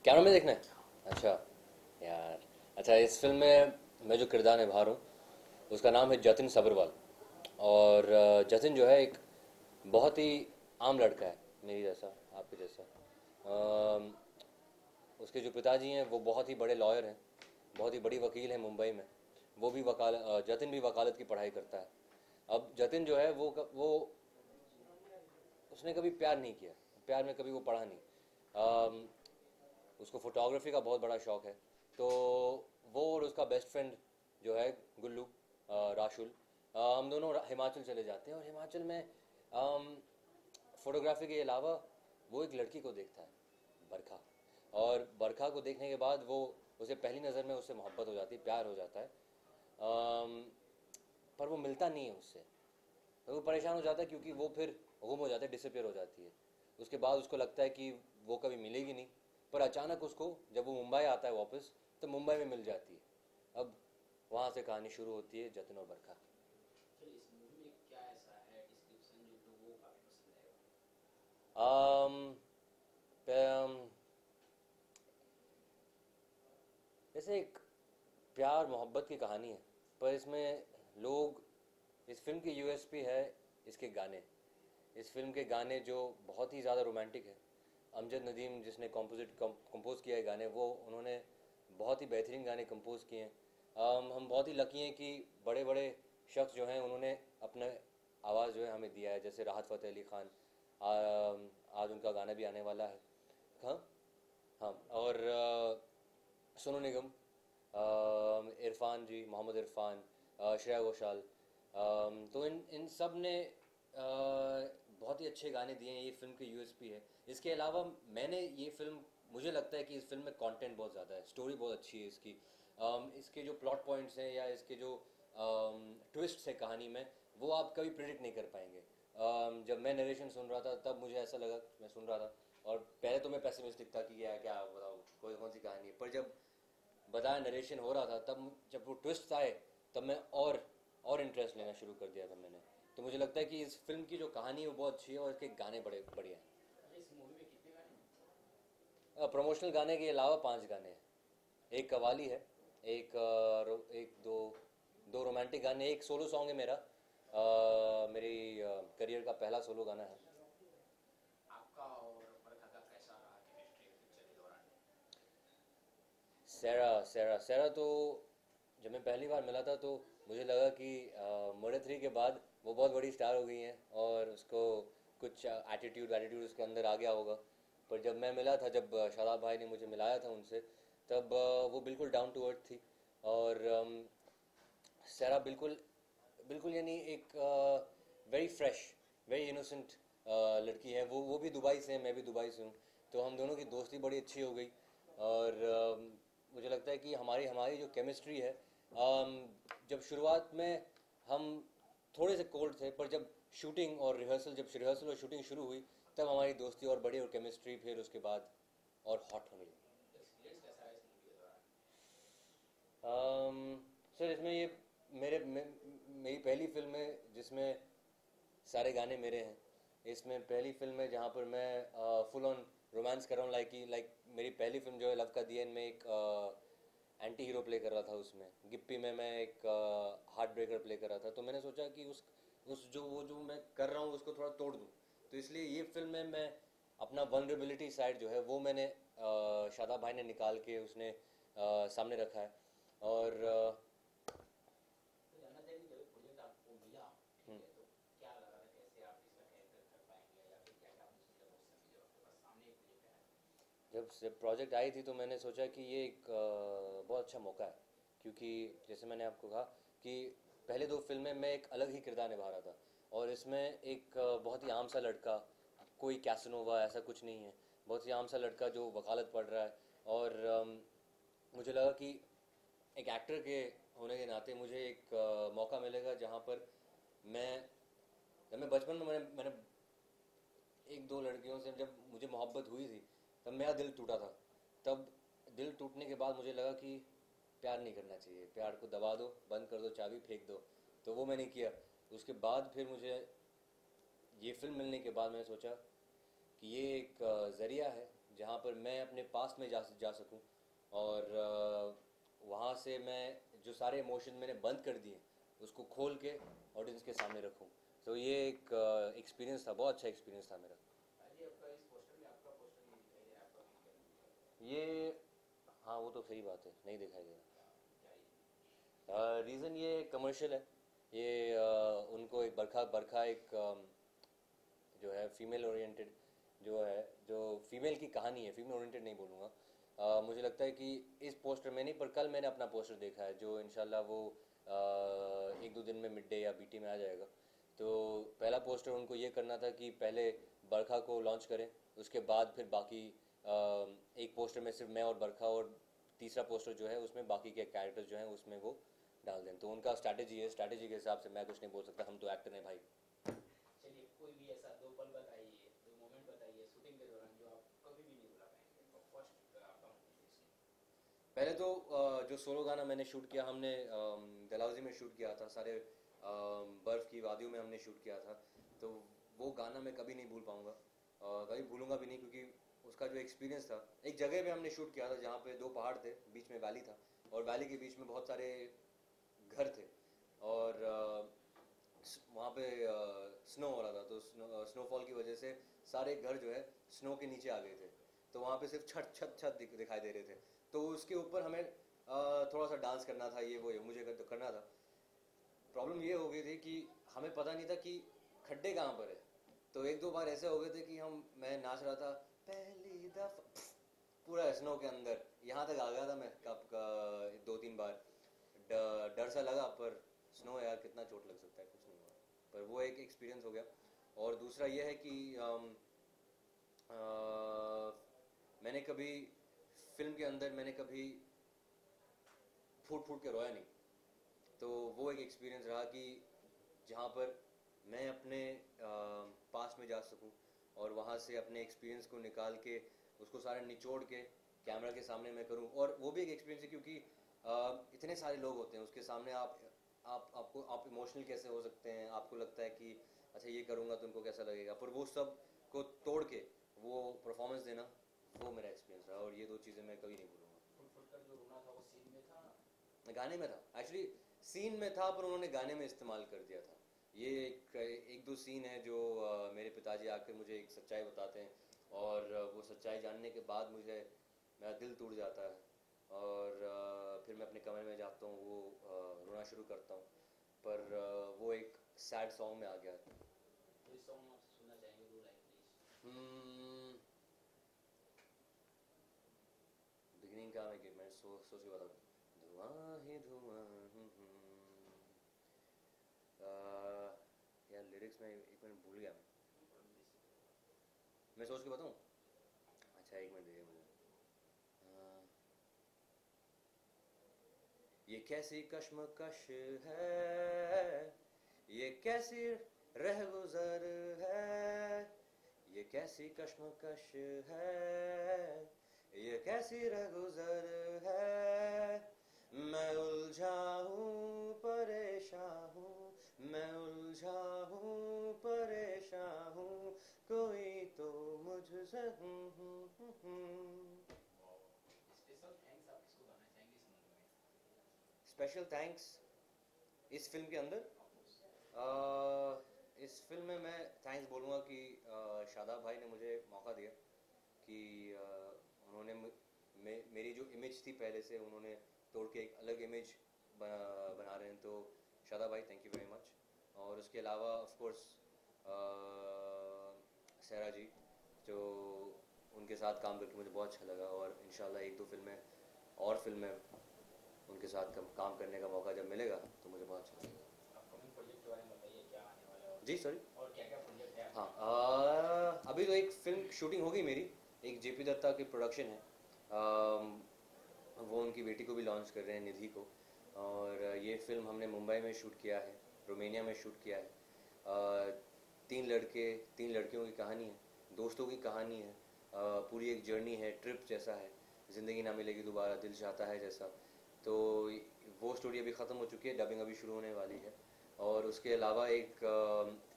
Camera में देखना है। अच्छा यार, अच्छा इस फिल्म में मैं जो किरदार निभा रहा हूँ उसका नाम है जतिन सब्रवाल। और जतिन जो है एक बहुत ही आम लड़का है, मेरी जैसा, आपके जैसा। उसके जो पिताजी हैं वो बहुत ही बड़े लॉयर हैं, बहुत ही बड़ी वकील हैं मुंबई में। वो भी जतिन भी वकालत की पढ़ाई करता है। अब जतिन जो है वो उसने कभी प्यार नहीं किया, प्यार में कभी वो पढ़ा नहीं। उसको फोटोग्राफी का बहुत बड़ा शौक है। तो वो और उसका बेस्ट फ्रेंड जो है गुल्लू, राशुल, हम दोनों हिमाचल चले जाते हैं। और हिमाचल में फोटोग्राफी के अलावा वो एक लड़की को देखता है, बरखा। और बरखा को देखने के बाद वो उसे पहली नज़र में उससे मोहब्बत हो जाती है, प्यार हो जाता है। पर वो मिलता नहीं है उससे, तो वो परेशान हो जाता है क्योंकि वो फिर गुम हो जाता है, डिसअपियर हो जाती है। उसके बाद उसको लगता है कि वो कभी मिलेगी नहीं। पर अचानक उसको जब वो मुंबई आता है वापस, तो मुंबई में मिल जाती है। अब वहाँ से कहानी शुरू होती है जतिन और बरखा की। इस मूवी में क्या ऐसा है डिस्क्रिप्शन जो लोगों को काफी पसंद आएगा? जैसे एक प्यार मोहब्बत की कहानी है, पर इसमें लोग, इस फिल्म की यूएसपी है इसके गाने। इस फिल्म के गाने जो बहुत ही ज़्यादा रोमांटिक है। अमजद नदीम जिसने कंपोज़ किया है गाने, वो उन्होंने बहुत ही बेहतरीन गाने कंपोज़ किए हैं। हम बहुत ही लकी हैं कि बड़े बड़े शख्स जो हैं उन्होंने अपने आवाज़ जो है हमें दिया है। जैसे राहत फ़तेह अली ख़ान, आज उनका गाना भी आने वाला है। हाँ हाँ, और सोनू निगम, इरफान जी, मोहम्मद इरफान, श्रेया घोषाल। तो इन सब ने बहुत ही अच्छे गाने दिए हैं। ये फिल्म की यूएसपी है। इसके अलावा मैंने ये फिल्म, मुझे लगता है कि इस फिल्म में कंटेंट बहुत ज़्यादा है, स्टोरी बहुत अच्छी है इसकी। इसके जो प्लॉट पॉइंट्स हैं या इसके जो ट्विस्ट है कहानी में, वो आप कभी प्रिडिक्ट नहीं कर पाएंगे। जब मैं नरेशन सुन रहा था तब मुझे ऐसा लगा, मैं सुन रहा था और पहले तो मैं पेसिमिस्टिक था कि क्या बताओ, कौन सी कहानी है। पर जब बताया, नरेशन हो रहा था, तब जब वो ट्विस्ट आए तब मैं और इंटरेस्ट लेना शुरू कर दिया था मैंने। तो मुझे लगता है कि इस फिल्म की जो कहानी है वो बहुत अच्छी है और इसके गाने बड़े बढ़िया हैं। इस मूवी में कितने गाने हैं? प्रमोशनल गाने के अलावा 5 गाने हैं। एक कवाली है, एक दो रोमांटिक गाने, एक सोलो सॉन्ग है मेरा। मेरी करियर का पहला सोलो गाना है। आपका और बरखा का कैसा रहा केमिस्ट्री पिक्चर के दौरान? सेरा तो जब मैं पहली बार मिला था तो मुझे लगा कि मर्डर 3 के बाद वो बहुत बड़ी स्टार हो गई हैं और उसको कुछ एटीट्यूड एटीट्यूड उसके अंदर आ गया होगा। पर जब मैं मिला था, जब शादाब भाई ने मुझे मिलाया था उनसे, तब वो बिल्कुल डाउन टू अर्थ थी। और सैरा बिल्कुल बिल्कुल यानी एक वेरी फ्रेश, वेरी इनोसेंट लड़की है। वो भी दुबई से है, मैं भी दुबई से हूँ, तो हम दोनों की दोस्ती बड़ी अच्छी हो गई। और मुझे लगता है कि हमारी हमारी जो केमिस्ट्री है, जब शुरुआत में हम थोड़े से कोल्ड थे, पर जब शूटिंग और रिहर्सल और शूटिंग शुरू हुई, तब हमारी दोस्ती और बढ़ी और केमिस्ट्री फिर उसके बाद और हॉट होने लगी। एक्सपीरियंस कैसा है इस मूवी के दौरान? सर, इसमें ये मेरी पहली फिल्म है जिसमें सारे गाने मेरे हैं। इसमें पहली फिल्म है जहाँ पर मैं फुल ऑन रोमांस कर रहा हूँ, लाइक मेरी पहली फिल्म जो है लव का दियन में एक एंटी हीरो प्ले कर रहा था। उसमें गिप्पी में मैं एक हार्ट ब्रेकर प्ले कर रहा था। तो मैंने सोचा कि उस जो मैं कर रहा हूँ उसको थोड़ा तोड़ दूँ। तो इसलिए ये फिल्म में मैं अपना वनरेबिलिटी साइड जो है वो मैंने शादाब भाई ने निकाल के उसने सामने रखा है। और तो जानना चाहिए कि जब प्रोजेक्ट आपको मिला, ठीक है, तो क्या लगा था, कैसे आप इसका कैरेक्टर कर पाएंगे, या फिर क्या क्या आपने सोचा था उस समय जब आपके पास सामने एक प्रोजेक्ट आया? जब प्रोजेक्ट आई थी तो मैंने सोचा कि ये एक बहुत अच्छा मौका है, क्योंकि जैसे मैंने आपको कहा कि पहले दो फिल्में मैं एक अलग ही किरदार निभा रहा था, और इसमें एक बहुत ही आम सा लड़का, कोई कैसनोवा ऐसा कुछ नहीं है, बहुत ही आम सा लड़का जो वकालत पढ़ रहा है। और मुझे लगा कि एक एक्टर के होने के नाते मुझे एक मौका मिलेगा जहाँ पर मैं, जब मैं बचपन में मैंने एक दो लड़कियों से जब मुझे मोहब्बत हुई थी, तब मेरा दिल टूटा था। तब दिल टूटने के बाद मुझे लगा कि प्यार नहीं करना चाहिए, प्यार को दबा दो, बंद कर दो, चाबी फेंक दो। तो वो मैंने किया। उसके बाद फिर मुझे ये फिल्म मिलने के बाद मैंने सोचा कि ये एक ज़रिया है जहाँ पर मैं अपने पास में जा सकूँ, और वहाँ से मैं जो सारे इमोशन मैंने बंद कर दिए उसको खोल के ऑडियंस के सामने रखूँ। तो ये एक एक्सपीरियंस था, बहुत अच्छा एक्सपीरियंस था मेरा। भाई आपका इस पोस्टर में आपका पोस्टर नहीं दिखाई दे रहा, आपका वीडियो ये, हाँ वो तो सही बात है, नहीं दिखाई दे क्या ही? रहा। रीज़न ये कमर्शियल है। ये उनको एक बरखा बरखा एक जो है फीमेल ओरिएंटेड जो है, जो फीमेल की कहानी है, फीमेल ओरिएंटेड नहीं बोलूँगा। मुझे लगता है कि इस पोस्टर में नहीं, पर कल मैंने अपना पोस्टर देखा है जो इंशाल्लाह वो एक दो दिन में मिड डे या बीटी में आ जाएगा। तो पहला पोस्टर उनको ये करना था कि पहले बरखा को लॉन्च करें, उसके बाद फिर बाकी एक पोस्टर में सिर्फ मैं और बरखा, और तीसरा पोस्टर जो है उसमें बाकी के कैरेक्टर्स जो हैं उसमें वो डाल दें। तो उनका स्ट्रैटेजी है, स्ट्रैटेजी के हिसाब से मैं कुछ नहीं बोल सकता, हम तो एक्टर हैं भाई। चलिए, कोई भी ऐसा दो पल बताइए, दो मोमेंट बताइए शूटिंग के दौरान जो आप कभी भी नहीं भुला पाएंगे, और फर्स्ट आपका मूवी इसकी। पहले तो जो सोलो गाना मैंने शूट किया, हमने डलहौजी में शूट किया था, सारे बर्फ़ की वादियों में हमने शूट किया था। तो वो गाना मैं कभी नहीं भूल पाऊँगा, कभी भूलूंगा भी नहीं, क्योंकि उसका जो एक्सपीरियंस था, एक जगह पे हमने शूट किया था जहाँ पे दो पहाड़ थे, बीच में वैली था, और वैली के बीच में बहुत सारे घर थे। और वहाँ पे स्नो हो रहा था, तो स्नोफॉल की वजह से सारे घर जो है स्नो के नीचे आ गए थे। तो वहाँ पे सिर्फ छत छत छत दिखाई दे रहे थे। तो उसके ऊपर हमें थोड़ा सा डांस करना था, ये मुझे करना था। प्रॉब्लम ये हो गई थी कि हमें पता नहीं था कि खड्डे कहाँ पर है। तो एक दो बार ऐसे हो गए थे कि मैं नाच रहा था पहली दफा, पूरा स्नो के अंदर यहाँ तक आ गया था मैं, कब का दो तीन बार डर सा लगा। पर स्नो यार, कितना चोट लग सकता है, कुछ नहीं हुआ। पर वो एक एक्सपीरियंस हो गया। और दूसरा ये है कि मैंने कभी फिल्म के अंदर मैंने कभी फूट फूट के रोया नहीं। तो वो एक एक्सपीरियंस रहा कि जहाँ पर मैं अपने पास में जा सकूं, और वहाँ से अपने एक्सपीरियंस को निकाल के उसको सारे निचोड़ के कैमरा के सामने मैं करूं। और वो भी एक एक्सपीरियंस है, क्योंकि इतने सारे लोग होते हैं उसके सामने, आप इमोशनल कैसे हो सकते हैं, आपको लगता है कि अच्छा ये करूँगा तो उनको कैसा लगेगा, पर वो सब को तोड़ के वो परफॉर्मेंस देना, वो मेरा एक्सपीरियंस रहा। और ये दो चीज़ें मैं कभी नहीं भूलूंगा। फुट फुट कर जो रोना था वो सीन में था? गाने में था एक्चुअली, सीन में था पर उन्होंने गाने में इस्तेमाल कर दिया था। ये एक दो सीन है जो मेरे पिताजी आकर मुझे एक सच्चाई बताते हैं, और वो सच्चाई जानने के बाद मुझे, मेरा दिल टूट जाता है। और फिर मैं अपने कमरे में जाता हूँ, वो रोना शुरू करता हूँ। पर वो एक सैड सॉन्ग में आ गया। कोई सॉन्ग आपसे सुनना चाहेंगे, डू लाइक प्लीज? बिगिनिंग का मैं सोच के बताऊँ। धुआं ही धुआं। यार लिरिक्स में एक मिनट भूल गया मैं सोच के बताऊँ। अच्छा एक मिनट दीजिए मुझे। अ, ये कैसी कश्मकश है, ये कैसी रह गुजर है, ये कैसी कश्मकश है, ये कैसी रह गुजर है। मैं उलझा हूँ परेशान हूँ, मैं उलझा हूँ परेशान हूँ, कोई तो मुझसे स्पेशल थैंक्स आप किसको गाना चाहेंगे इस मूवी में? स्पेशल थैंक्स इस फिल्म के अंदर। Of course. इस फिल्म में मैं थैंक्स बोलूँगा कि शादाब भाई ने मुझे मौका दिया कि उन्होंने मेरी जो इमेज थी पहले से, उन्होंने तोड़ के एक अलग इमेज बना रहे हैं। तो शादाब भाई थैंक यू वेरी मच। और उसके अलावा ऑफ कोर्स सहरा जी, जो उनके साथ काम करके मुझे बहुत अच्छा लगा, और इंशाल्लाह एक दो फिल्में उनके साथ काम करने का मौका जब मिलेगा तो मुझे बहुत अच्छा लगेगा। अपकमिंग प्रोजेक्ट के बारे में बताइए, क्या आने वाला है जी सॉरी। और क्या क्या प्रोजेक्ट है हाँ, आपके पास? अभी तो एक फिल्म शूटिंग होगी मेरी, एक जेपी दत्ता की प्रोडक्शन है। वो उनकी बेटी को भी लॉन्च कर रहे हैं, निधि को। और ये फिल्म हमने मुंबई में शूट किया है, रोमेनिया में शूट किया है। तीन लड़कियों की कहानी है, दोस्तों की कहानी है। पूरी एक जर्नी है, ट्रिप जैसा है, ज़िंदगी ना मिलेगी दोबारा दिल चाहता है जैसा। तो वो स्टोरी अभी ख़त्म हो चुकी है, डबिंग अभी शुरू होने वाली है। और उसके अलावा एक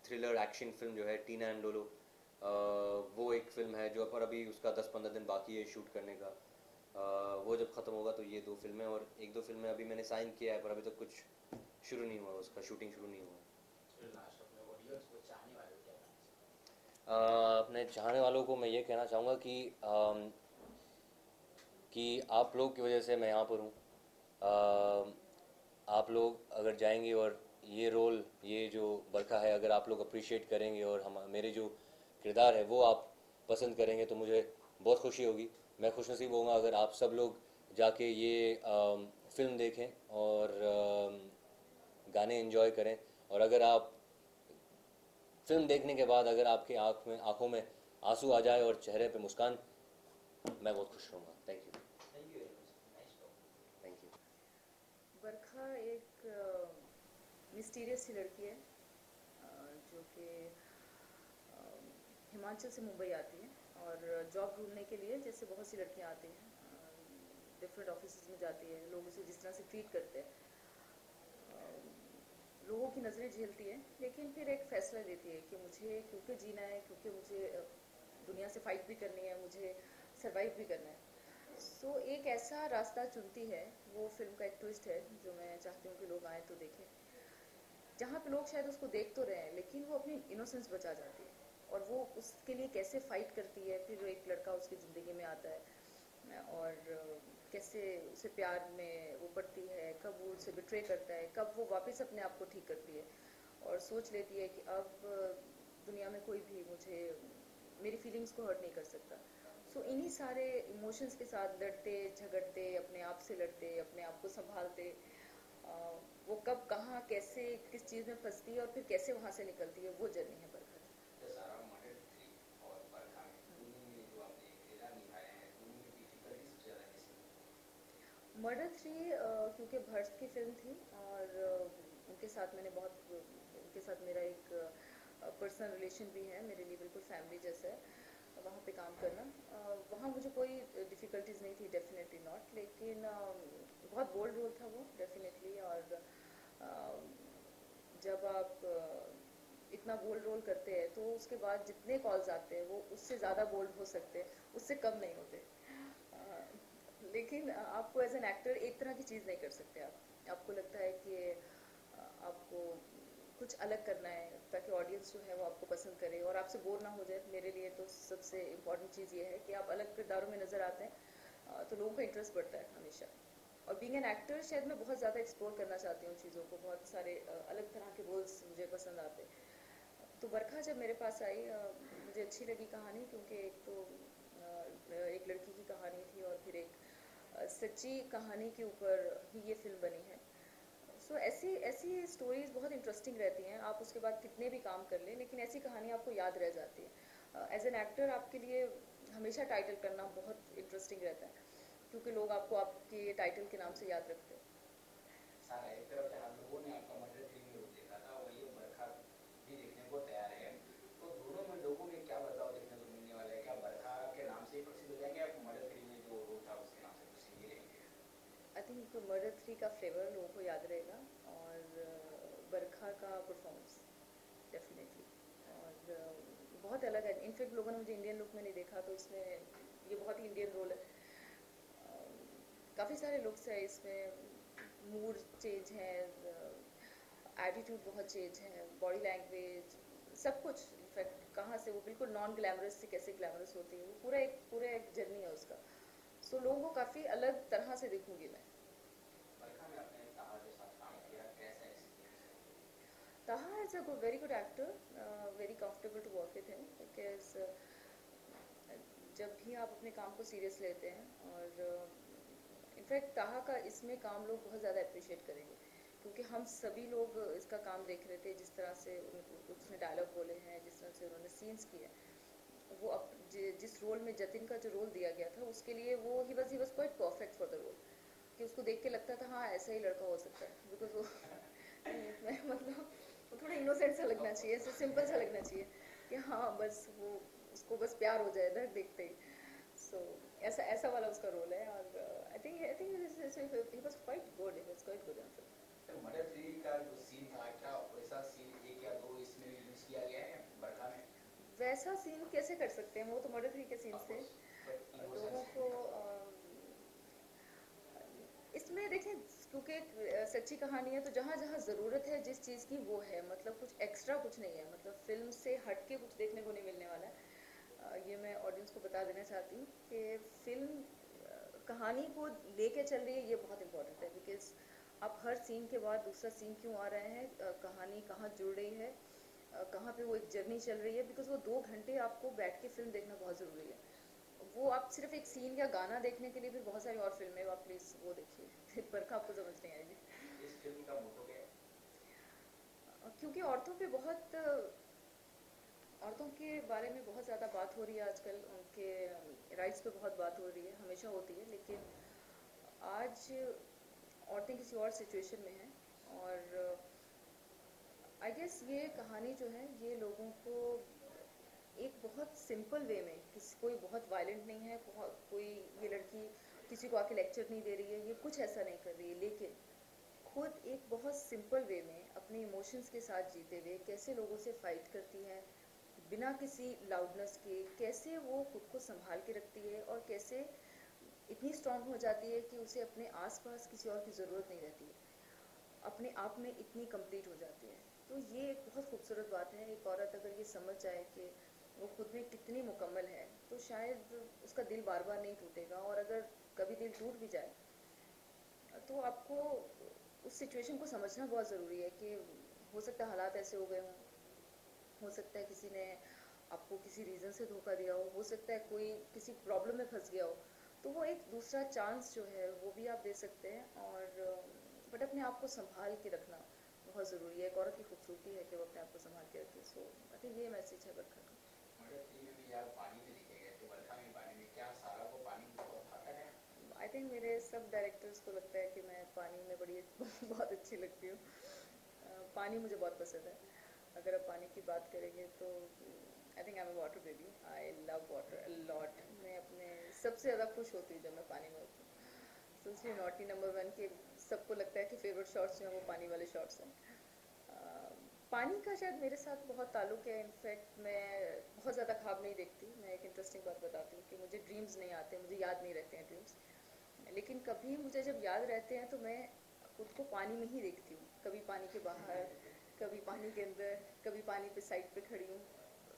थ्रिलर एक्शन फिल्म जो है टीना एंड लोलो, वो एक फ़िल्म है जो पर अभी उसका 10-15 दिन बाकी है शूट करने का। वो जब ख़त्म होगा तो ये दो फिल्में, और एक दो फिल्में अभी मैंने साइन किया है पर अभी तक कुछ शुरू नहीं हुआ, उसका शूटिंग शुरू नहीं हुआ। फिर लास्ट अपने ऑडियंस को, चाहने वालों को क्या कहना अपने चाहने वालों को मैं ये कहना चाहूँगा कि आप लोग की वजह से मैं यहाँ पर हूँ। आप लोग अगर जाएंगे और ये रोल, ये जो बरखा है, अगर आप लोग अप्रिशिएट करेंगे और हम मेरे जो किरदार है वो आप पसंद करेंगे तो मुझे बहुत खुशी होगी। मैं खुशनसीब होऊंगा अगर आप सब लोग जाके ये फिल्म देखें और गाने एंजॉय करें। और अगर आप फिल्म देखने के बाद अगर आपकी आंखों में आंसू आ जाए और चेहरे पे मुस्कान, मैं बहुत खुश रहूँगा। Thank you. चाहिए? Thank you very much, nice talk. Thank you. Barkha एक मिस्टीरियस सी लड़की है जो कि हिमाचल से मुंबई आती है और जॉब ढूंढने के लिए, जैसे बहुत सी लड़कियां आती हैं, डिफरेंट ऑफिस में जाती है, लोग उसे जिस तरह से ट्रीट करते हैं, लोगों की नज़रें झेलती है, लेकिन फिर एक फैसला लेती है कि मुझे क्योंकि जीना है, क्योंकि मुझे दुनिया से फाइट भी करनी है, मुझे सरवाइव भी करना है। सो एक ऐसा रास्ता चुनती है, वो फिल्म का एक ट्विस्ट है जो मैं चाहती हूँ कि लोग आए तो देखें, जहाँ पे लोग शायद उसको देख तो रहे हैं लेकिन वो अपनी इनोसेंस बचा जाती है, और वो उसके लिए कैसे फाइट करती है। फिर एक लड़का उसकी ज़िंदगी में आता है और कैसे उसे प्यार में वो पड़ती है, कब वो उसे बिट्रे करता है, कब वो वापस अपने आप को ठीक करती है और सोच लेती है कि अब दुनिया में कोई भी मुझे, मेरी फीलिंग्स को हर्ट नहीं कर सकता। सो इन्हीं सारे इमोशंस के साथ लड़ते झगड़ते, अपने आप से लड़ते, अपने आप को संभालते, वो कब कहाँ कैसे किस चीज़ में फंसती है और फिर कैसे वहाँ से निकलती है, वो जर्नी है बरखा की। दशहरा मॉडल 3 और बरखा में, दोनों में जो आपने किरदार निभाए हैं, दोनों में डिफिकल्टी सबसे ज़्यादा किसमें? मर्डर 3 क्योंकि भर्ष की फिल्म थी और उनके साथ मैंने बहुत, उनके साथ मेरा एक पर्सनल रिलेशन भी है, मेरे लिए बिल्कुल फैमिली जैसा है वहाँ पे काम करना। वहाँ मुझे कोई डिफ़िकल्टीज नहीं थी, डेफिनेटली नॉट, लेकिन बहुत बोल्ड रोल था वो डेफिनेटली। और जब आप इतना बोल्ड रोल करते हैं तो उसके बाद जितने कॉल्स आते हैं वो उससे ज़्यादा बोल्ड हो सकते हैं, उससे कम नहीं होते। लेकिन आपको एज एन एक्टर एक तरह की चीज़ नहीं कर सकते। आपको लगता है कि आपको कुछ अलग करना है ताकि ऑडियंस जो है वो आपको पसंद करे और आपसे बोर ना हो जाए। मेरे लिए तो सबसे इम्पोर्टेंट चीज़ ये है कि आप अलग किरदारों में नज़र आते हैं तो लोगों का इंटरेस्ट बढ़ता है हमेशा। और बीइंग एन एक्टर शायद मैं बहुत ज़्यादा एक्सप्लोर करना चाहती हूँ चीज़ों को, बहुत सारे अलग तरह के रोल्स मुझे पसंद आते। तो बरखा जब मेरे पास आई, मुझे अच्छी लगी कहानी, क्योंकि एक तो एक लड़की की कहानी थी और फिर एक सच्ची कहानी के ऊपर ही ये फिल्म बनी है। सो ऐसी ऐसी स्टोरीज बहुत इंटरेस्टिंग रहती हैं, आप उसके बाद कितने भी काम कर लें लेकिन ऐसी कहानी आपको याद रह जाती है। एज एन एक्टर आपके लिए हमेशा टाइटल करना बहुत इंटरेस्टिंग रहता है, क्योंकि लोग आपको आपके टाइटल के नाम से याद रखते हैं। सर एक तरफ जहाँ लोगों ने आपका मर्डर थ्री में देखा था वही बरखा भी देखने को तैयार है, तो दोनों में लोगों में क्या बदलाव देखने को मिलने वाला है? क्या बरखा के नाम से ही प्रसिद्ध हो जाएंगे या मर्डर थ्री में जो रोल था उसके नाम से प्रसिद्ध ही रहेंगे? आई थिंक मर्डर 3 का फ्लेवर लोगों को याद रहेगा, और बरखा का परफॉर्मेंस डेफिनेटली। और बहुत अलग है, इनफैक्ट लोगों ने मुझे इंडियन लुक में नहीं देखा, तो इसमें ये बहुत ही इंडियन रोल है। काफ़ी सारे लुक्स है इसमें, मूड चेंज है, एटीट्यूड बहुत चेंज है, बॉडी लैंग्वेज, सब कुछ। इनफैक्ट कहाँ से वो बिल्कुल नॉन ग्लैमरस से कैसे ग्लैमरस होती है, वो पूरा एक जर्नी है उसका। सो लोगों को काफ़ी अलग तरह से देखूंगी मैं। बरखा में आपने ताहा के साथ काम किया, कैसा एक्सपीरियंस है? Taha is a very good actor, very comfortable to work with him because जब भी आप अपने काम को सीरियस लेते हैं, और इनफैक्ट ताहा का इसमें काम लोग बहुत ज़्यादा अप्रिशिएट करेंगे, क्योंकि हम सभी लोग इसका काम देख रहे थे, जिस तरह से उसने डायलॉग बोले हैं, जिस तरह से उन्होंने सीन्स किए हैं। वो जिस रोल में जतिन का जो रोल दिया गया था उसके लिए वो ही was quite perfect for the role, कि उसको देख के लगता था हाँ ऐसा ही लड़का हो सकता है, बिकॉज वो मैं मतलब वो थोड़ा इनोसेंट सा लगना चाहिए, ऐसे सिंपल सा लगना चाहिए कि हाँ बस वो उसको बस प्यार हो जाए ना देखते ही। सो ऐसा ऐसा वाला उसका रोल है, और I think he was quite good, he was quite good in film. Sir murder three का जो सीन था, क्या वैसा सीन एक या दो इसमें भी यूज किया गया है बरखा में? वैसा सीन कैसे कर सकते हैं, वो तो मर्डर 3 के सीन्स थे। बट लोगों इमोशंस को इसमें देखें, क्योंकि एक सच्ची कहानी है, तो जहाँ जहाँ ज़रूरत है जिस चीज़ की वो है, मतलब कुछ एक्स्ट्रा कुछ नहीं है, मतलब फिल्म से हट के कुछ देखने को नहीं मिलने वाला है। ये मैं ऑडियंस को बता देना चाहती हूँ कि फिल्म कहानी को लेके चल रही है, ये बहुत इंपॉर्टेंट है। बिकॉज आप हर सीन के बाद दूसरा सीन क्यों आ रहे हैं, कहानी कहाँ जुड़ रही है, कहाँ पे वो एक जर्नी चल रही है, बिकॉज वो 2 घंटे आपको बैठ के फिल्म देखना बहुत ज़रूरी है। वो आप सिर्फ एक सीन या गाना देखने के लिए फिर बहुत सारी और फिल्में, आप प्लीज़ वो देखिए, फिर बरखा आपको समझ नहीं आएगी। इस फिल्म का मोटो क्या है? क्योंकि औरतों पे बहुत औरतों के बारे में बहुत ज़्यादा बात हो रही है आजकल, उनके राइट्स पे बहुत बात हो रही है, हमेशा होती है, लेकिन आज औरतें किसी और सिचुएशन में हैं। और आई गेस ये कहानी जो है ये लोगों को एक बहुत सिंपल वे में, किसी कोई बहुत वायलेंट नहीं है, कोई ये लड़की किसी को आके लेक्चर नहीं दे रही है, ये कुछ ऐसा नहीं कर रही है, लेकिन खुद एक बहुत सिंपल वे में अपने इमोशंस के साथ जीते हुए कैसे लोगों से फाइट करती है बिना किसी लाउडनेस के, कैसे वो खुद को संभाल के रखती है, और कैसे इतनी स्ट्रांग हो जाती है कि उसे अपने आसपास किसी और की ज़रूरत नहीं रहती है, अपने आप में इतनी कंप्लीट हो जाती है। तो ये एक बहुत खूबसूरत बात है। एक औरत अगर ये समझ जाए कि वो खुद में कितनी मुकम्मल है, तो शायद उसका दिल बार बार नहीं टूटेगा, और अगर कभी दिल टूट भी जाए तो आपको उस सिचुएशन को समझना बहुत ज़रूरी है कि हो सकता है हालात ऐसे हो गए हों, हो सकता है किसी ने आपको किसी रीज़न से धोखा दिया हो सकता है कोई किसी प्रॉब्लम में फंस गया हो, तो वो एक दूसरा चांस जो है वो भी आप दे सकते हैं। और बट अपने आप को संभाल के रखना बहुत ज़रूरी है, एक औरत की खूबसूरती है कि वो अपने आप को संभाल के रखे। सो आई थिंक ये मैसेज है बरखा का। मर्डर थ्री में भी आप पानी में दिखे गए थे, बरखा में पानी में, क्या सारा को पानी बहुत भाता है? आई थिंक मेरे सब डायरेक्टर्स को लगता है कि मैं पानी में बड़ी बहुत अच्छी लगती हूँ। पानी मुझे बहुत पसंद है। अगर आप पानी की बात करेंगे तो I think I am a water baby, I love water a lot. मैं अपने सबसे ज़्यादा खुश होती हूँ जब मैं पानी में होती हूँ। तो इसलिए नॉटी नंबर 1 के सबको लगता है कि फेवरेट शॉट्स जो हैं वो पानी वाले शॉट्स हैं। पानी का शायद मेरे साथ बहुत ताल्लुक है। इनफैक्ट मैं बहुत ज़्यादा ख्वाब नहीं देखती। मैं एक इंटरेस्टिंग बात बताती हूँ कि मुझे ड्रीम्स नहीं आते, मुझे याद नहीं रहते हैं ड्रीम्स, लेकिन कभी मुझे जब याद रहते हैं तो मैं खुद को पानी में ही देखती हूँ। कभी पानी के बाहर, कभी पानी के अंदर, कभी पानी पे साइड पे खड़ी हूँ।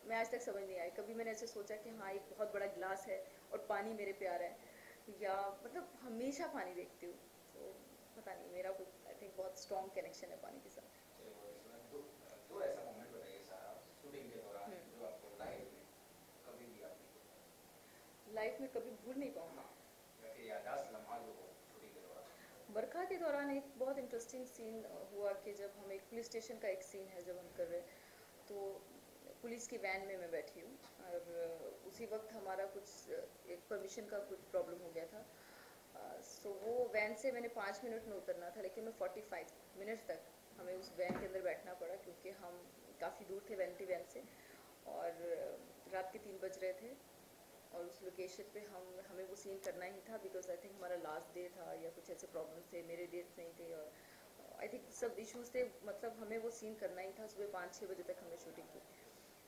मैं आज तक समझ नहीं आई, कभी मैंने ऐसे सोचा कि हाँ एक बहुत बड़ा गिलास है और पानी मेरे पे आ रहा है, या मतलब हमेशा पानी देखती हूँ, तो पता नहीं मेरा कुछ आई थिंक बहुत स्ट्रॉन्ग कनेक्शन है पानी के साथ। चलिए बहुत अच्छी बात। दो ऐसा मोमेंट बताइए सारा शूटिंग के दौरान हम्म। जो आपको लाइफ में कभी भी आपने लाइफ में कभी भूल नहीं पाऊंगा। हाँ या फिर याददाश्त लम्हा जो हो शूटिंग के दौरान। बरखा के दौरान एक बहुत इंटरेस्टिंग सीन हुआ कि जब हम एक पुलिस स्टेशन का एक सीन है जब हम कर रहे हैं, तो पुलिस की वैन में मैं बैठी हूँ और उसी वक्त हमारा कुछ एक परमिशन का कुछ प्रॉब्लम हो गया था। सो वो वैन से मैंने 5 मिनट में उतरना था, लेकिन मैं 45 मिनट तक हमें उस वैन के अंदर बैठना पड़ा क्योंकि हम काफ़ी दूर थे वैनिटी वैन से, और रात के 3 बज रहे थे और उस लोकेशन पे हमें वो सीन करना ही था बिकॉज आई थिंक हमारा लास्ट डे था या कुछ ऐसे प्रॉब्लम्स थे, मेरे डेट्स नहीं थे और आई थिंक सब इश्यूज थे, मतलब हमें वो सीन करना ही था। सुबह 5-6 बजे तक हमने शूटिंग की,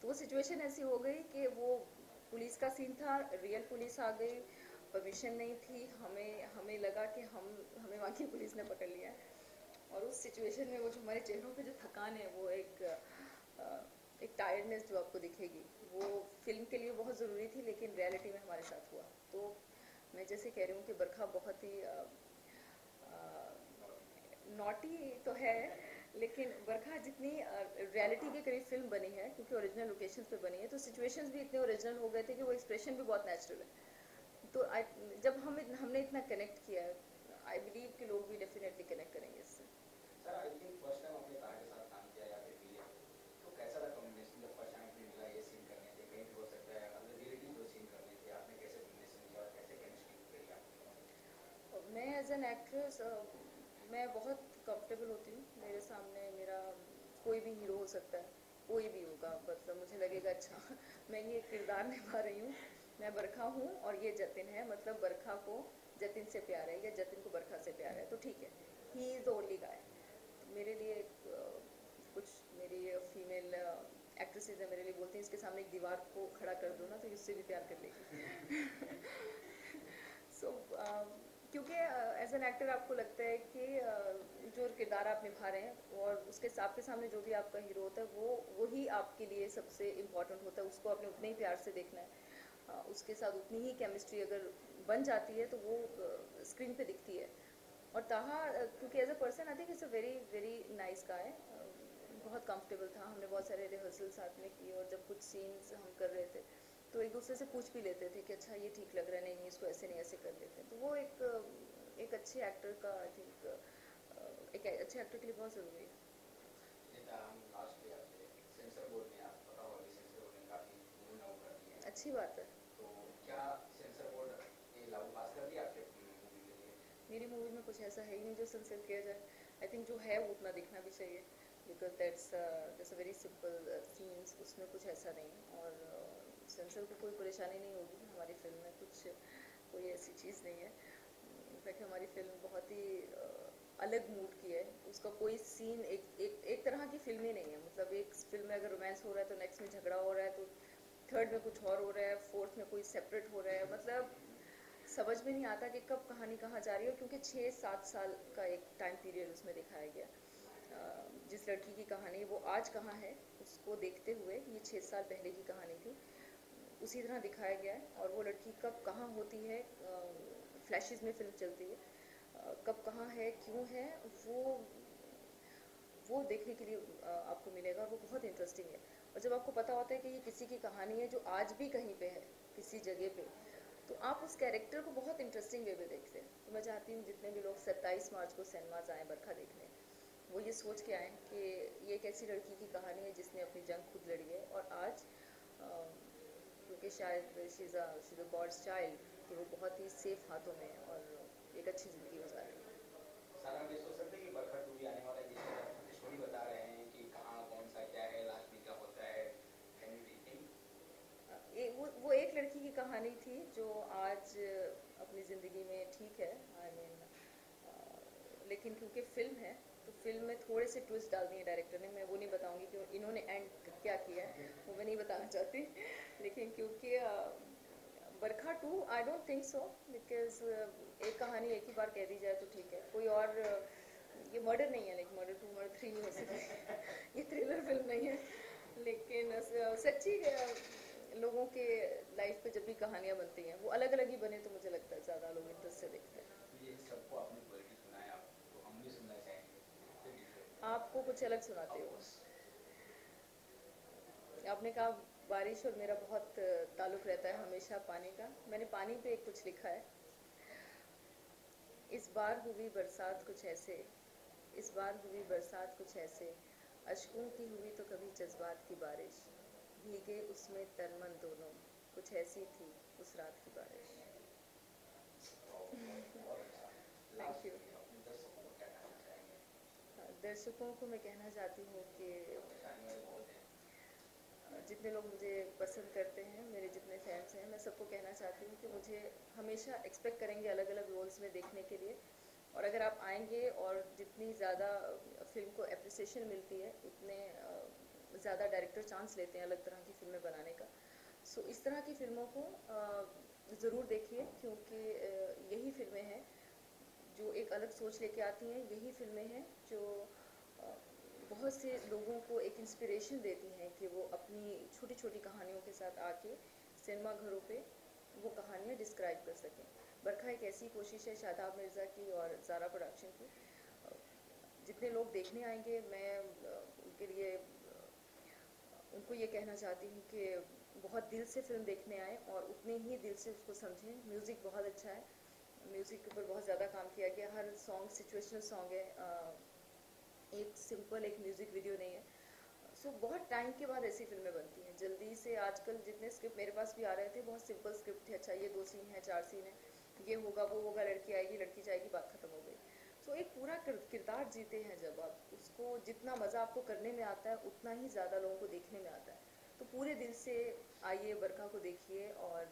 तो वो सिचुएशन ऐसी हो गई कि वो पुलिस का सीन था, रियल पुलिस आ गई, परमिशन नहीं थी, हमें हमें लगा कि हमें वहाँ की पुलिस ने पकड़ लिया है। और उस सिचुएशन में वो जो हमारे चेहरों पे जो थकान है, वो एक टायर्डनेस जो आपको दिखेगी, वो फिल्म के लिए बहुत ज़रूरी थी लेकिन रियलिटी में हमारे साथ हुआ। तो मैं जैसे कह रही हूँ कि बरखा बहुत ही नॉटी तो है, लेकिन बरखा जितनी रियलिटी के करीब फिल्म बनी है क्योंकि ओरिजिनल लोकेशंस पे बनी है, तो सिचुएशंस भी इतने ओरिजिनल हो गए थे कि वो एक्सप्रेशन भी बहुत नेचुरल है। तो जब हमने इतना कनेक्ट किया है, आई बिलीव कि लोग भी डेफिनेटली कनेक्ट करेंगे इससे। Sir I think first time आपने तारा के साथ काम किया या फिर विलियम, तो कैसा था कॉम्बिनेशन जब फर्स्ट टाइम आपने मिला ये सीन करने थे, कहीं भी हो सकता है अगर रियलिटी जो सीन करने थे आपने कैसे कॉम्बिनेशन किया और कैसे केमिस्ट्री करी आपने? मैं एज एन एक्ट्रेस मैं बहुत कंफर्टेबल होती हूँ, मेरे सामने मेरा कोई भी हीरो हो सकता है, कोई भी होगा, मतलब मुझे लगेगा अच्छा मैं ये किरदार निभा रही हूँ, मैं बरखा हूँ और ये जतिन है, मतलब बरखा को जतिन से प्यार है या जतिन को बरखा से प्यार है, तो ठीक है, he is the only guy. मेरे लिए कुछ मेरी फीमेल एक्ट्रेसेस है, मेरे लिए बोलती हैं इसके सामने एक दीवार को खड़ा कर दो ना तो उससे भी प्यार कर लेगी। सो क्योंकि एज एन एक्टर आपको लगता है कि जो किरदार आप निभा रहे हैं और उसके आपके सामने जो भी आपका हीरो होता है वो वही आपके लिए सबसे इम्पोर्टेंट होता है, उसको आपने उतने ही प्यार से देखना है, उसके साथ उतनी ही केमिस्ट्री अगर बन जाती है तो वो स्क्रीन पे दिखती है। और ताहा क्योंकि as a person I think it's a very very nice guy, बहुत कंफर्टेबल था, हमने बहुत सारे रिहर्सल साथ में किए और जब कुछ सीन्स हम कर रहे थे तो एक दूसरे से पूछ भी लेते थे कि अच्छा ये ठीक लग रहा है, नहीं इसको ऐसे नहीं ऐसे कर लेते हैं, तो वो एक अच्छे एक्टर का आई थिंक एक अच्छे एक्टर के लिए बहुत ज़रूरी है। जितना हम लास्ट पे आपसे सेंसर बोर्ड में आप पता होगा कि सेंसर बोर्ड ने काफ़ी रूल लागू कर दिए हैं, अच्छी बात है। तो क्या सेंसर बोर्ड ये लागू पास कर दिया आपके मूवी के लिए? मेरी मूवी में कुछ ऐसा है ही नहीं जो सेंसर किया जाए, आई थिंक जो है वो उतना दिखना भी चाहिए because that's a very simple scenes, उसमें कुछ ऐसा नहीं और सेंसर को कोई परेशानी नहीं होगी, हमारी फिल्म में कुछ कोई ऐसी चीज़ नहीं है। इनफैक्ट हमारी फिल्म बहुत ही अलग मूड की है, उसका कोई सीन एक तरह की फिल्म ही नहीं है, मतलब एक फिल्म में अगर रोमांस हो रहा है तो नेक्स्ट में झगड़ा हो रहा है, तो थर्ड में कुछ और हो रहा है, फोर्थ में कोई सेपरेट हो रहा है, मतलब समझ में नहीं आता कि कब कहानी कहाँ जा रही है, क्योंकि 6-7 साल का एक टाइम पीरियड उसमें दिखाया गया। जिस लड़की की कहानी वो आज कहाँ है उसको देखते हुए ये 6 साल पहले की कहानी थी, उसी तरह दिखाया गया है। और वो लड़की कब कहाँ होती है, फ्लैशेस में फिल्म चलती है, कब कहाँ है क्यों है, वो देखने के लिए आपको मिलेगा और वो बहुत इंटरेस्टिंग है। और जब आपको पता होता है कि ये किसी की कहानी है जो आज भी कहीं पे है किसी जगह पे, तो आप उस कैरेक्टर को बहुत इंटरेस्टिंग वे में देखते हैं। तो मैं चाहती हूँ जितने भी लोग 27 मार्च को सिनेमाज आएँ बरखा देखने, वो ये सोच के आएँ कि ये एक ऐसी लड़की की कहानी है जिसने अपनी जंग खुद लड़ी है और आज क्योंकि शायद she is a god's child, कि वो बहुत ही सेफ हाथों में है और एक अच्छी ज़िंदगी गुजार रही है। सर हम ये सोच सकते हैं कि बरखा 2 भी आने वाला है, जिसमें आप स्टोरी बता रहे हैं कि कहाँ कौन सा क्या है लास्ट में क्या होता है, कैन यू थिंक? वो एक लड़की की कहानी थी जो आज अपनी ज़िंदगी में ठीक है, आई मीन लेकिन क्योंकि फिल्म है तो फिल्म में थोड़े से ट्विस्ट डाल दिए डायरेक्टर ने, मैं वो नहीं बताऊंगी कि इन्होंने एंड क्या किया है, वो मैं नहीं बताना चाहती। लेकिन क्योंकि बरखा 2 I don't think so, because एक कहानी एक ही बार कह दी जाए तो ठीक है, कोई और ये मर्डर नहीं है, लाइक मर्डर 2 मर्डर 3 नहीं हो सकती। ये थ्रिलर फिल्म नहीं है, लेकिन सच्ची लोगों के लाइफ पे जब भी कहानियाँ बनती हैं वो अलग अलग ही बने तो मुझे लगता है ज़्यादा लोग इंटरेस्ट से देखते हैं। ये सबको आपने पोएट्री सुनाया, आपको हम भी सुनना चाहेंगे, फिर different। आपको कुछ अलग सुनाते हो। आपने कहा बारिश और मेरा बहुत ताल्लुक़ रहता है हमेशा पानी का। मैंने पानी पे कुछ लिखा है। इस बार हुई बरसात कुछ ऐसे, इस बार हुई बरसात कुछ ऐसे, अश्कों की हुई तो कभी जज्बात की बारिश, भीगे उसमें तन मन दोनों, कुछ ऐसी थी उस रात की बारिश। Thank you. दर्शकों को मैं कहना चाहती हूँ कि जितने लोग मुझे पसंद करते हैं, मेरे जितने फैंस हैं, मैं सबको कहना चाहती हूँ कि मुझे हमेशा एक्सपेक्ट करेंगे अलग अलग रोल्स में देखने के लिए। और अगर आप आएंगे और जितनी ज़्यादा फिल्म को एप्रिसिएशन मिलती है, उतने ज़्यादा डायरेक्टर चांस लेते हैं अलग तरह की फिल्में बनाने का। सो इस तरह की फिल्मों को ज़रूर देखिए, क्योंकि यही फिल्में हैं जो एक अलग सोच लेके आती हैं। यही फिल्में हैं जो बहुत से लोगों को एक इंस्पिरेशन देती हैं कि वो अपनी छोटी छोटी कहानियों के साथ आके सिनेमा घरों पे वो कहानियाँ डिस्क्राइब कर सकें। बरखा एक ऐसी कोशिश है शादाब मिर्ज़ा की और ज़ारा प्रोडक्शन की। जितने लोग देखने आएंगे, मैं उनके लिए उनको ये कहना चाहती हूँ कि बहुत दिल से फिल्म देखने आए और उतने ही दिल से उसको समझें। म्यूज़िक बहुत अच्छा है, म्यूज़िक के ऊपर बहुत ज़्यादा काम किया गया। हर सॉन्ग सिचुएशनल सॉन्ग है, एक सिंपल एक म्यूज़िक वीडियो नहीं है। सो बहुत टाइम के बाद ऐसी फिल्में बनती हैं जल्दी से। आजकल जितने स्क्रिप्ट मेरे पास भी आ रहे थे, बहुत सिंपल स्क्रिप्ट है। अच्छा, ये 2 सीन है, 4 सीन है, ये होगा वो होगा, लड़की आएगी लड़की जाएगी, बात खत्म हो गई। सो एक पूरा किरदार जीते हैं जब आप उसको, जितना मज़ा आपको करने में आता है उतना ही ज़्यादा लोगों को देखने में आता है। तो पूरे दिल से आइए, बरखा को देखिए और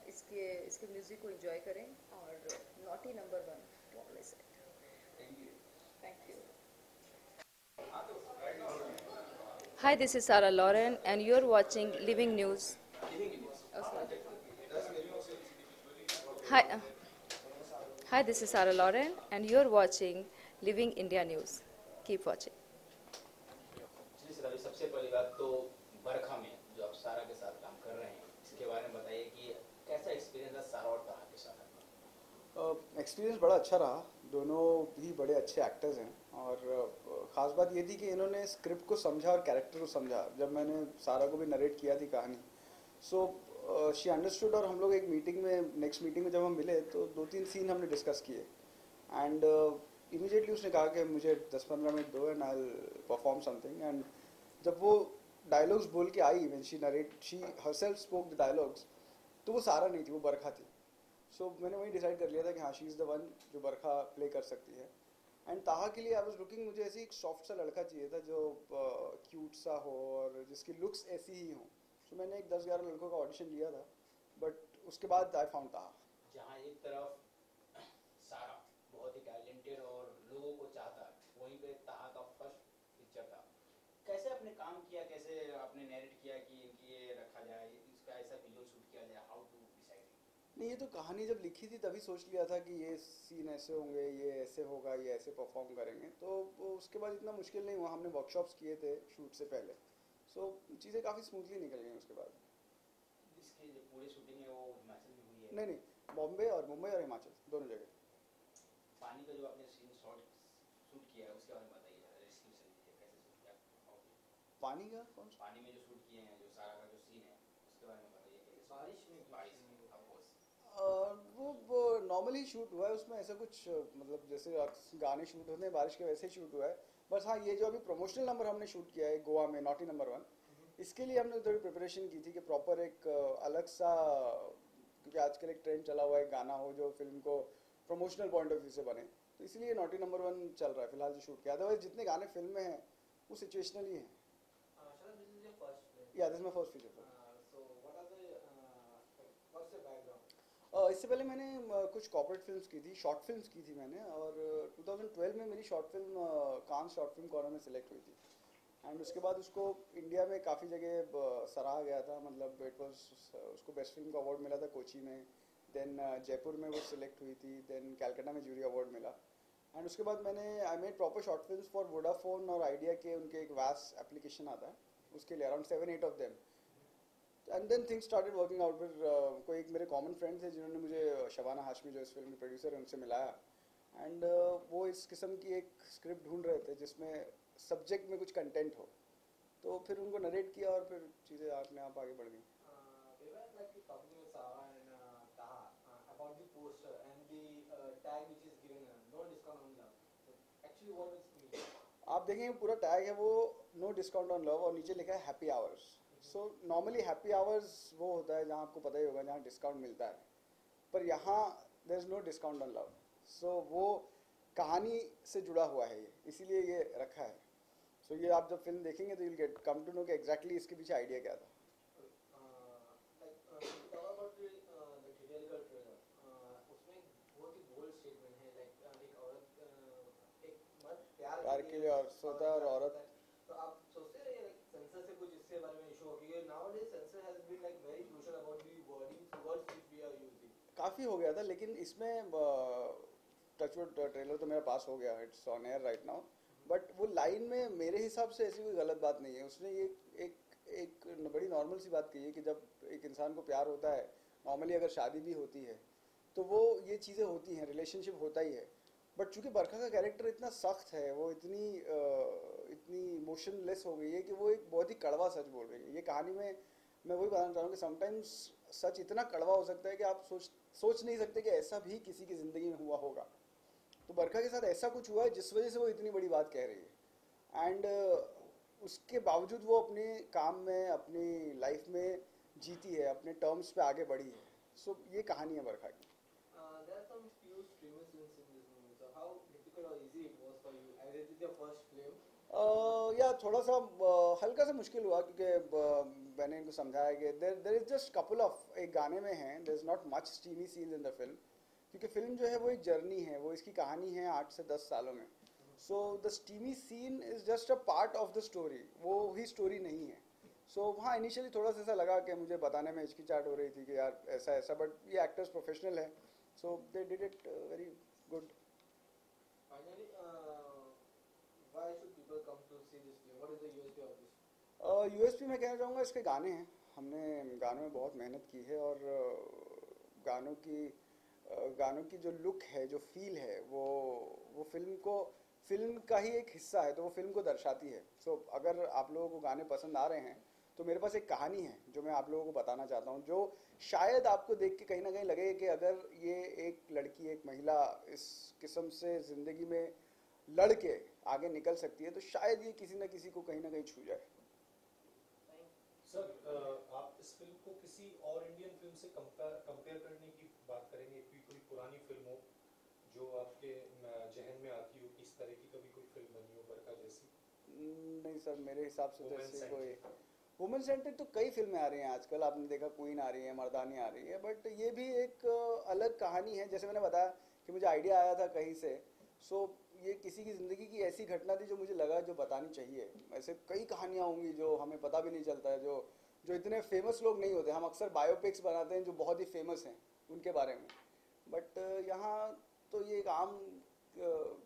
इसके इसके म्यूज़िक को एंजॉय करें। और naughty number 1 to always set. Thank you. Hi, this is Sarah Lauren, and you're watching Living News. Oh, sorry. Hi, hi, this is Sarah Lauren, and you're watching Living India News. Keep watching. Ji sir, अभी सबसे पहली बात तो बरखा में जो आप सारा के साथ काम कर रहे हैं, इसके बारे में बताइए कि कैसा एक्सपीरियंस है सारा और ताहा के साथ आपका? एक्सपीरियंस बड़ा अच्छा रहा। दोनों भी बड़े अच्छे एक्टर्स हैं और ख़ास बात ये थी कि इन्होंने स्क्रिप्ट को समझा और कैरेक्टर को समझा। जब मैंने सारा को भी नरेट किया थी कहानी, सो शी अंडरस्टूड। और हम लोग एक मीटिंग में, नेक्स्ट मीटिंग में जब हम मिले तो 2-3 सीन हमने डिस्कस किए एंड इमीडिएटली उसने कहा कि मुझे 10-15 मिनट दो and I will perform something. And जब वो डायलॉग्स बोल के आई, when she narrate, she herself spoke the dialogues, तो वो सारा नहीं थी, वो बरखा थी। सो मैंने वही डिसाइड कर लिया था कि हाँ, शी इज़ द वन जो बरखा प्ले कर सकती है। एंड ताहा के लिए आई वाज लुकिंग, मुझे ऐसी एक सॉफ्ट सा लड़का चाहिए था जो क्यूट सा हो और जिसकी लुक्स ऐसी ही हो। सो मैंने एक 10-11 लड़कों का ऑडिशन लिया था, बट उसके बाद आई फाउंड ताहा। जहाँ एक तरफ सारा बहुत ही टैलेंटेड और लोगों को चाहता है, वहीं पे ताहा का फर्स्ट पिक्चर था। कैसे आपने काम किया, कैसे आपने नैरेट किया कि ये रखा जाए, इसका ऐसा विजुअल शूट किया जाए, हाउ टू डिसाइड? नहीं, ये तो कहानी जब लिखी थी तभी सोच लिया था कि ये सीन ऐसे होंगे, ये ऐसे होगा, ये ऐसे परफॉर्म करेंगे। तो उसके बाद इतना मुश्किल नहीं हुआ। हमने वर्कशॉप्स किए थे शूट से पहले, सो चीज़ें काफ़ी स्मूथली निकल गई उसके बाद। इसकी जो पूरी शूटिंग है वो हिमाचल में हुई है? नहीं नहीं, बॉम्बे और मुंबई और हिमाचल दोनों जगह। पानी का जो आपने सीन शूट किया है उसके बारे में बताइए, डिस्क्रिप्शन दीजिए, कैसे शूट किया? पानी का कौन सा? पानी में जो शूट किए हैं, जो सारा का जो सीन है उसके बारे में बताइए। कैसे बारिश में? बारिश में ऑफ कोर्स। वो नॉर्मली शूट हुआ है, उसमें ऐसा कुछ मतलब जैसे गाने शूट होते हैं बारिश के, वैसे ही शूट हुआ है। बस हाँ, ये जो अभी प्रमोशनल नंबर हमने शूट किया है गोवा में, नॉटी नंबर 1, इसके लिए हमने थोड़ी प्रिपरेशन की थी कि प्रॉपर एक अलग सा, क्योंकि आजकल एक ट्रेंड चला हुआ है गाना हो जो फिल्म को प्रमोशनल पॉइंट ऑफ व्यू से बने, तो इसलिए नॉटी नंबर 1 चल रहा है फिलहाल जो शूट किया। अदरवाइज जितने गाने फिल्म में हैं वो सिचुएशनल ही हैं। या this is my first feature film. इससे पहले मैंने कुछ कॉर्पोरेट फिल्म्स की थी, शॉर्ट फिल्म्स की थी मैंने, और 2012 में मेरी शॉर्ट फिल्म कान शॉर्ट फिल्म कॉर्नर में सिलेक्ट हुई थी। एंड उसके बाद उसको इंडिया में काफ़ी जगह सराहा गया था, मतलब इट वाज, उसको बेस्ट फिल्म का अवार्ड मिला था कोची में, देन जयपुर में वो सिलेक्ट हुई थी, देन कैलकाटा में जूरी अवार्ड मिला। एंड उसके बाद मैंने, I made proper short films for Vodafone और आइडिया के, उनके एक वास एप्लीकेशन आता है उसके लिए, around 7-8 of them. And then things started working out. फिर कोई एक मेरे कॉमन फ्रेंड थे जिन्होंने मुझे शबाना हाशमी जो इस फिल्म की प्रोड्यूसर है उनसे मिलाया, एंड वो इस किस्म की एक स्क्रिप्ट ढूंढ रहे थे जिसमें सब्जेक्ट में कुछ कंटेंट हो, तो फिर उनको नरेट किया और फिर चीज़ें अपने आप आगे बढ़ गई। We were like talking with Sawa and Taha about the poster and the tag which is given, no discount on love. So actually, what does it mean? आप देखेंगे पूरा टैग है वो नो डिस्काउंट ऑन लव और नीचे लिखा है happy hours. So normally happy hours वो होता है जहाँ आपको पता ही होगा जहाँ डिस्काउंट मिलता है, पर यहाँ there is no discount on love. So वो कहानी से जुड़ा हुआ है ये, इसीलिए ये रखा है। सो ये आप जब फिल्म देखेंगे तो you will get come to know कि एग्जैक्टली इसके पीछे आइडिया क्या था। Talk about the theatrical trailer. उसमें बहुत ही bold statement है, like एक औरत एक मर्द प्यार के लिए और सोता है और औरत। तो आप सोचते हैं like सेंसर से कुछ इसके बारे में इशू हो, क्योंकि nowadays censor has been like very crucial about the wording words which we are using. काफ़ी हो गया था, लेकिन इसमें टचवुड ट्रेलर तो मेरे पास हो गया, it's on air right now, but वो लाइन में मेरे हिसाब से ऐसी कोई गलत बात नहीं है। उसने ये एक एक बड़ी नॉर्मल सी बात कही है कि जब एक इंसान को प्यार होता है, नॉर्मली अगर शादी भी होती है तो वो ये चीज़ें होती हैं, रिलेशनशिप होता ही है, बट चूंकि बरखा का कैरेक्टर इतना सख्त है, वो इतनी इमोशनलेस हो गई है कि वो एक बहुत ही कड़वा सच बोल रही है। ये कहानी में मैं वही बताना चाह रहा हूँ कि समटाइम्स सच इतना कड़वा हो सकता है कि आप सोच नहीं सकते कि ऐसा भी किसी की ज़िंदगी में हुआ होगा। तो बरखा के साथ ऐसा कुछ हुआ है जिस वजह से वो इतनी बड़ी बात कह रही है, एंड उसके बावजूद वो अपने काम में अपनी लाइफ में जीती है, अपने टर्म्स पे आगे बढ़ी है। सो ये कहानी है बरखा की। There are some few streamer scenes in this movie. So how difficult or easy it was for you, as it is your first film? या थोड़ा सा हल्का सा मुश्किल हुआ क्योंकि मैंने इनको समझाया कि there is just couple of एक गाने में हैं, there is not much steamy scenes in the film, क्योंकि फिल्म जो है वो एक जर्नी है, वो इसकी कहानी है 8 से 10 सालों में। So the steamy scene is just a part of the story, वो ही स्टोरी नहीं है। सो हाँ इनिशियली थोड़ा सा ऐसा लगा कि मुझे बताने में हिचकिचाहट हो रही थी कि यार ऐसा ऐसा, बट ये एक्टर्स प्रोफेशनल है, so they did it very good. Finally, why should people come to see this film? What is the USP of this? USP मैं कहना चाहूँगा इसके गाने हैं। हमने गानों में बहुत मेहनत की है और गानों की जो लुक है, जो फील है, वो फिल्म का ही एक हिस्सा है, तो वो फिल्म को दर्शाती है। सो अगर आप लोगों को गाने पसंद आ रहे हैं तो मेरे पास एक कहानी है जो मैं आप लोगों को बताना चाहता हूँ, जो शायद आपको देख के कहीं ना कहीं लगे कि अगर ये एक लड़की, एक महिला इस किस्म से ज़िंदगी में लड़ के आगे निकल सकती है तो शायद ये किसी न किसी को कहीं ना कहीं छू जाए। सर, आप इस फिल्म को किसी और इंडियन फिल्म से कंपेयर करने की बात करेंगे? कोई पुरानी फिल्म हो जो आपके जहन में आती हो, इस तरह की कभी कोई फिल्म बनी हो बरखा जैसी? नहीं सर, मेरे हिसाब से तो ऐसे कोई वुमेन सेंट्रिक तो कई फिल्में आ रही हैं आजकल, आपने देखा क्वीन आ रही है, मर्दानी आ रही है, बट ये भी एक अलग कहानी है। जैसे मैंने बताया कि मुझे आइडिया आया था कहीं से, सो ये किसी की ज़िंदगी की ऐसी घटना थी जो मुझे लगा जो बतानी चाहिए। ऐसे कई कहानियाँ होंगी जो हमें पता भी नहीं चलता है, जो इतने फेमस लोग नहीं होते। हम अक्सर बायोपिक्स बनाते हैं जो बहुत ही फेमस हैं उनके बारे में, बट यहाँ तो ये एक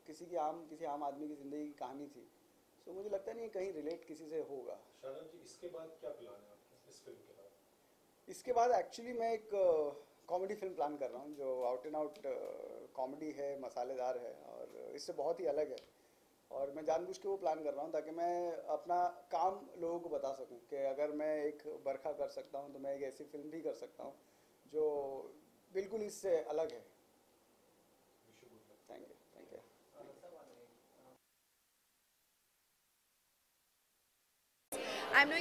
किसी आम आदमी की ज़िंदगी की कहानी थी। सो मुझे लगता नहीं कहीं रिलेट किसी से होगा। शादाब जी, इसके बाद क्या प्लान है आपके इस फिल्म के बाद? इसके बाद एक्चुअली मैं एक कॉमेडी फिल्म प्लान कर रहा हूँ जो आउट एंड आउट कॉमेडी है, मसालेदार है और इससे बहुत ही अलग है। और मैं जानबूझ के वो प्लान कर रहा हूँ ताकि मैं अपना काम लोगों को बता सकूँ कि अगर मैं एक बरखा कर सकता हूँ तो मैं एक ऐसी फिल्म भी कर सकता हूँ जो बिल्कुल इससे अलग है। Thank you. I'm doing